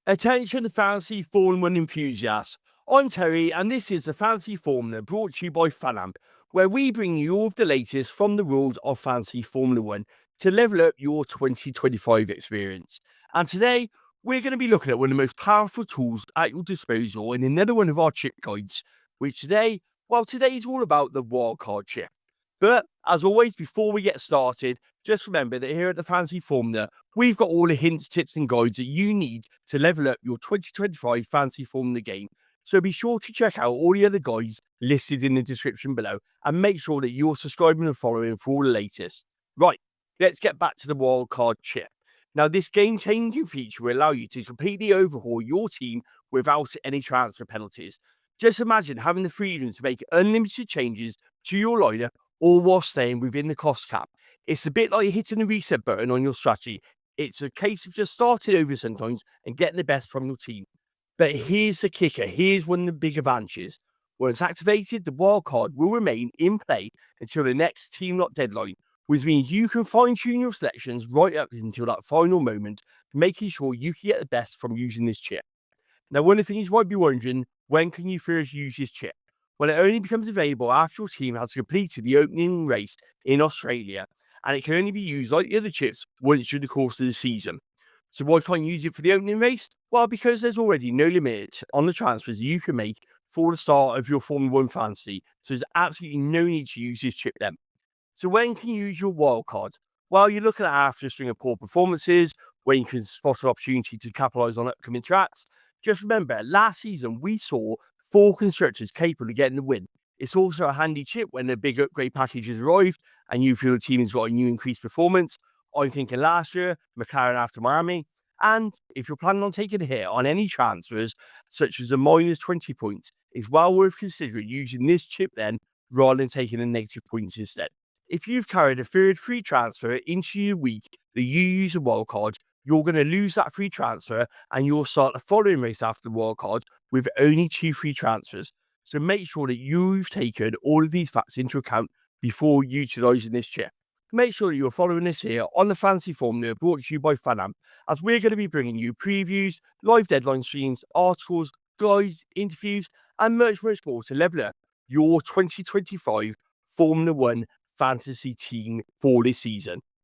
Attention fantasy Formula 1 enthusiasts. I'm Terry and this is the Fantasy Formula brought to you by Fanamp, where we bring you all of the latest from the world of Fantasy Formula 1 to level up your 2025 experience. And today, we're going to be looking at one of the most powerful tools at your disposal in another one of our chip guides, which today is all about the Wildcard chip. But as always, before we get started, just remember that here at the Fantasy Formula, we've got all the hints, tips, and guides that you need to level up your 2025 Fantasy Formula game. So be sure to check out all the other guides listed in the description below and make sure that you're subscribing and following for all the latest. Right, let's get back to the wildcard chip. Now, this game-changing feature will allow you to completely overhaul your team without any transfer penalties. Just imagine having the freedom to make unlimited changes to your lineup all while staying within the cost cap. It's a bit like hitting the reset button on your strategy. It's a case of just starting over sometimes and getting the best from your team. But here's the kicker. Here's one of the big advantages. Once activated, the wildcard will remain in play until the next team lock deadline, which means you can fine-tune your selections right up until that final moment, making sure you can get the best from using this chip. Now, one of the things you might be wondering, when can you first use this chip? Well, it only becomes available after your team has completed the opening race in Australia, and it can only be used like the other chips once during the course of the season. So why can't you use it for the opening race? Well, because there's already no limit on the transfers you can make for the start of your Formula 1 fantasy, so there's absolutely no need to use this chip then. So when can you use your wild card? Well, you're looking at after a string of poor performances, when you can spot an opportunity to capitalise on upcoming tracks. Just remember, last season we saw 4 constructors capable of getting the win. It's also a handy chip when a big upgrade package has arrived and you feel the team has got a new increased performance. I'm thinking last year, McLaren after Miami. And if you're planning on taking a hit on any transfers, such as a minus 20 points, it's well worth considering using this chip then rather than taking the negative points instead. If you've carried a third free transfer into your week that you use a wildcard, you're going to lose that free transfer and you'll start the following race after the wildcard with only 2 free transfers. So make sure that you've taken all of these facts into account before utilising this chip. Make sure that you're following us here on the Fantasy Formula brought to you by Fanamp, as we're going to be bringing you previews, live deadline streams, articles, guides, interviews, and much more to level up your 2025 Formula 1 fantasy team for this season.